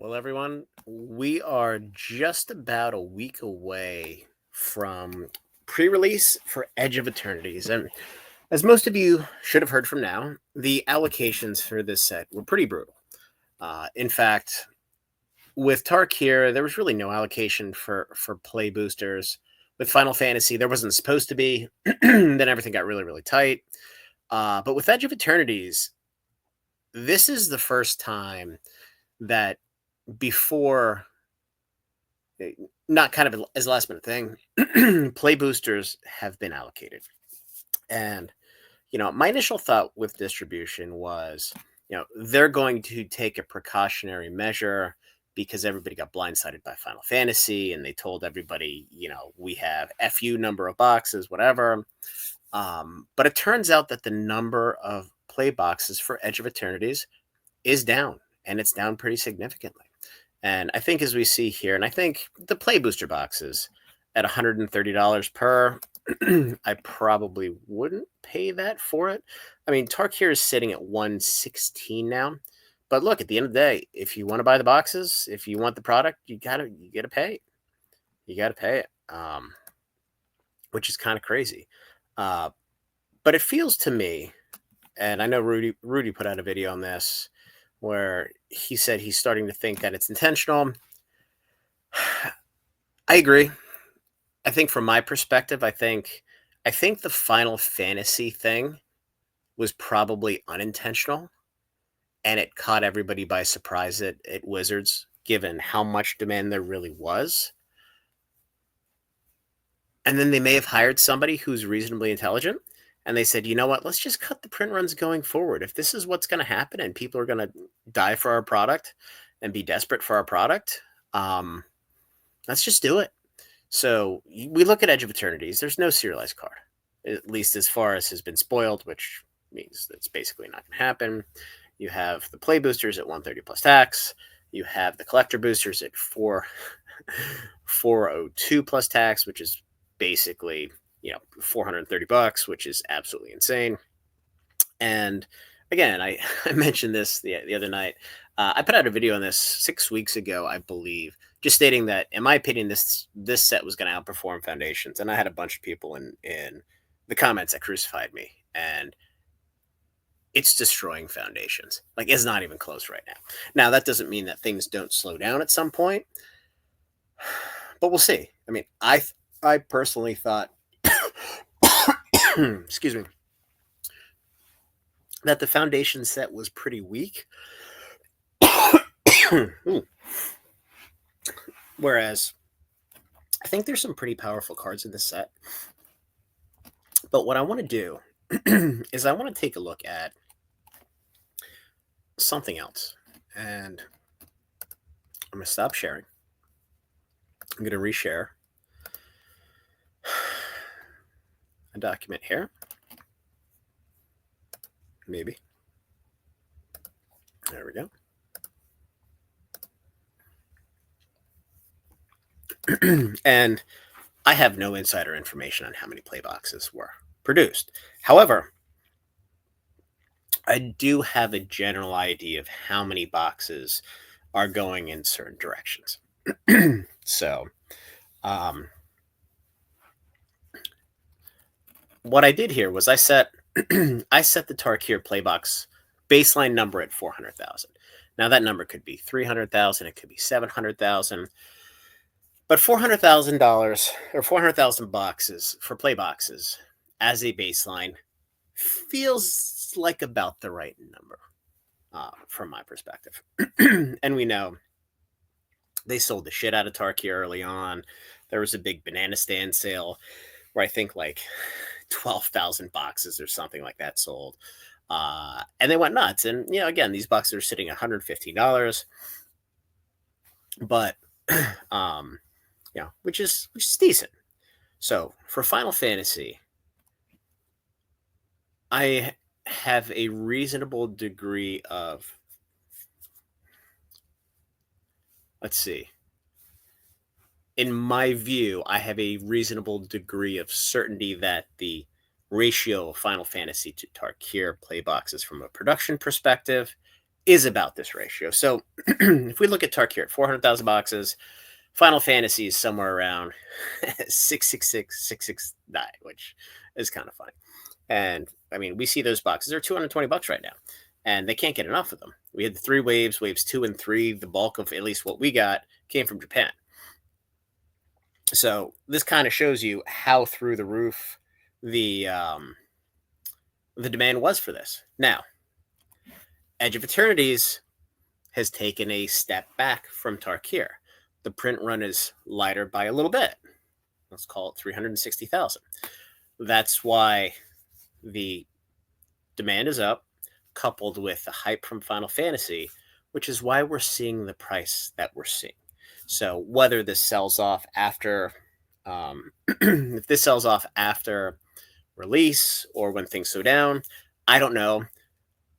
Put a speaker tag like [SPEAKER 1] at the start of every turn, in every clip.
[SPEAKER 1] Well, everyone, we are just about a week away from pre release for Edge of Eternities. And as most of you should have heard from now, the allocations for this set were pretty brutal. In fact, with Tarkir, there was really no allocation for play boosters. With Final Fantasy, there wasn't supposed to be. Then everything got really, really tight. But with Edge of Eternities, this is the first time that before not kind of as a last minute thing, play boosters have been allocated. And, my initial thought with distribution was, they're going to take a precautionary measure because everybody got blindsided by Final Fantasy and they told everybody, we have FU number of boxes, whatever. But it turns out that the number of play boxes for Edge of Eternities is down, and it's down pretty significantly. And I think as we see here, and I think the play booster boxes at $130 per, I probably wouldn't pay that for it. I mean, Tarkir is sitting at 116 now. But look, at the end of the day, if you want to buy the boxes, if you want the product, you gotta pay. You gotta pay it. Which is kind of crazy. But it feels to me, and I know Rudy put out a video on this where he said he's starting to think that it's intentional. I agree. I think from my perspective, I think the Final Fantasy thing was probably unintentional and it caught everybody by surprise at Wizards, given how much demand there really was. And then they may have hired somebody who's reasonably intelligent and they said, you know what, let's just cut the print runs going forward. If this is what's going to happen and people are going to die for our product and be desperate for our product, let's just do it. So we look at Edge of Eternities. There's no serialized card, at least as far as has been spoiled, which means that's basically not going to happen. You have the play boosters at 130 plus tax. You have the collector boosters at 402 plus tax, which is basically $430, which is absolutely insane. And again, I mentioned this the other night. I put out a video on this 6 weeks ago, I believe, just stating that, in my opinion, this set was going to outperform Foundations. And I had a bunch of people in the comments that crucified me. And it's destroying Foundations. Like, it's not even close right now. Now, that doesn't mean that things don't slow down at some point, but we'll see. I mean, I personally thought, excuse me, that the Foundation set was pretty weak. Whereas I think there's some pretty powerful cards in this set. But what I want to do is I want to take a look at something else. And I'm going to stop sharing. I'm going to reshare a document here. Maybe. There we go. And I have no insider information on how many play boxes were produced. However, I do have a general idea of how many boxes are going in certain directions. So, what I did here was I set the Tarkir playbox baseline number at 400,000. Now that number could be 300,000, it could be 700,000, but $400,000 or 400,000 boxes for play boxes as a baseline feels like about the right number from my perspective. And we know they sold the shit out of Tarkir early on. There was a big banana stand sale where I think like 12,000 boxes or something like that sold. And they went nuts. And, again, these boxes are sitting at $115. But, which is decent. So for Final Fantasy, I have a reasonable degree of, let's see. In my view, I have a reasonable degree of certainty that the ratio of Final Fantasy to Tarkir play boxes from a production perspective is about this ratio. So if we look at Tarkir, 400,000 boxes, Final Fantasy is somewhere around 666, 669, which is kind of funny. And I mean, we see those boxes, they're $220 right now, and they can't get enough of them. We had the 3 waves, waves 2 and 3. The bulk of at least what we got came from Japan. So this kind of shows you how through the roof the demand was for this. Now, Edge of Eternities has taken a step back from Tarkir. The print run is lighter by a little bit. Let's call it 360,000. That's why the demand is up, coupled with the hype from Final Fantasy, which is why we're seeing the price that we're seeing. So whether this sells off after, if this sells off after release or when things slow down, I don't know.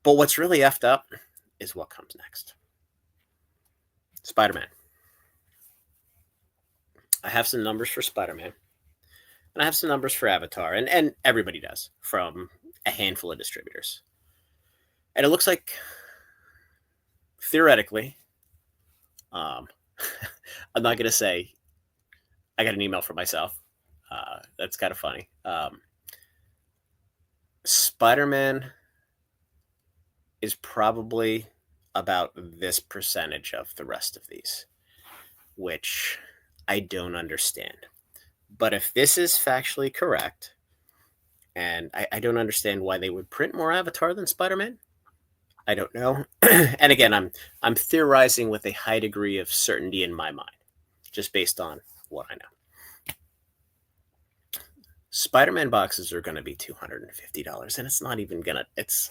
[SPEAKER 1] But what's really effed up is what comes next. Spider-Man. I have some numbers for Spider-Man, and I have some numbers for Avatar, and everybody does from a handful of distributors. And it looks like, theoretically, I'm not going to say I got an email from myself. That's kind of funny. Spider-Man is probably about this percentage of the rest of these, which I don't understand. But if this is factually correct, and I don't understand why they would print more Avatar than Spider-Man, I don't know. And again, I'm theorizing with a high degree of certainty in my mind, just based on what I know. Spider-Man boxes are going to be $250, and it's not even gonna. It's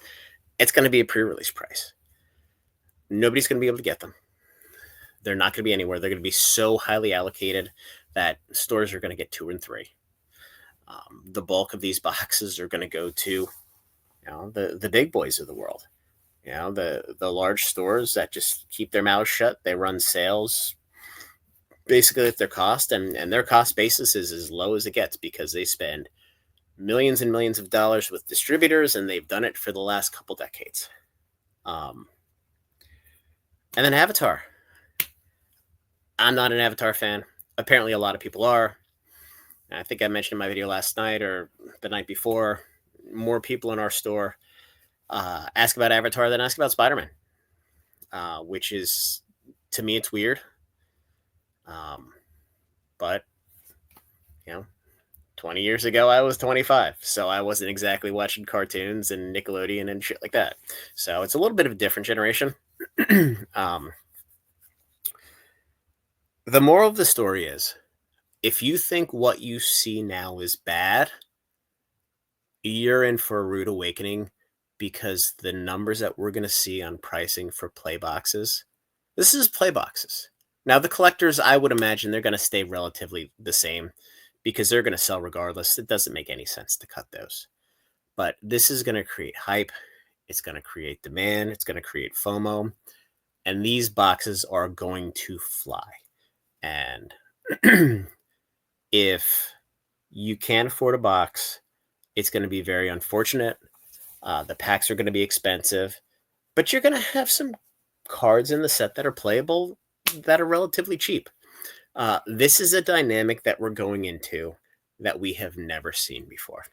[SPEAKER 1] going to be a pre-release price. Nobody's going to be able to get them. They're not going to be anywhere. They're going to be so highly allocated that stores are going to get 2 and 3. The bulk of these boxes are going to go to, the big boys of the world. The large stores that just keep their mouths shut. They run sales basically at their cost, and their cost basis is as low as it gets because they spend millions and millions of dollars with distributors, and they've done it for the last couple decades. And then Avatar. I'm not an Avatar fan. Apparently, a lot of people are. I think I mentioned in my video last night or the night before, more people in our store ask about Avatar than ask about Spider-Man, which is, to me, it's weird. But, 20 years ago, I was 25, so I wasn't exactly watching cartoons and Nickelodeon and shit like that. So it's a little bit of a different generation. The moral of the story is, if you think what you see now is bad, you're in for a rude awakening, because the numbers that we're going to see on pricing for play boxes, this is play boxes. Now, the collectors, I would imagine they're going to stay relatively the same because they're going to sell regardless. It doesn't make any sense to cut those. But this is going to create hype. It's going to create demand. It's going to create FOMO. And these boxes are going to fly. And if you can't afford a box, it's going to be very unfortunate. The packs are going to be expensive, but you're going to have some cards in the set that are playable that are relatively cheap. This is a dynamic that we're going into that we have never seen before,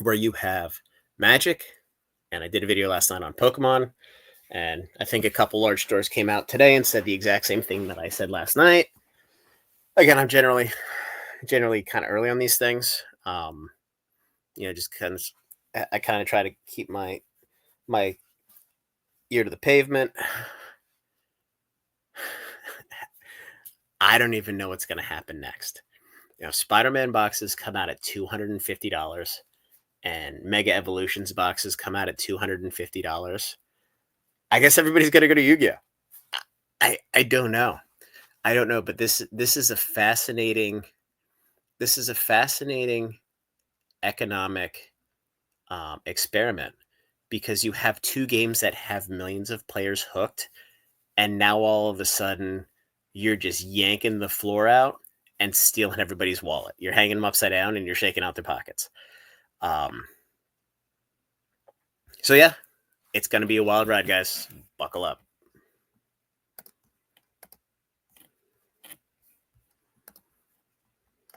[SPEAKER 1] where you have Magic, and I did a video last night on Pokemon, and I think a couple large stores came out today and said the exact same thing that I said last night. Again, I'm generally kind of early on these things. Just I kind of try to keep my ear to the pavement. I don't even know what's going to happen next. Spider-Man boxes come out at $250, and Mega Evolutions boxes come out at $250. I guess everybody's going to go to Yu-Gi-Oh! I don't know. I don't know, but this is a fascinating economic experiment, because you have 2 games that have millions of players hooked, and now all of a sudden you're just yanking the floor out and stealing everybody's wallet. You're hanging them upside down and you're shaking out their pockets. So yeah, It's going to be a wild ride, guys. Buckle up.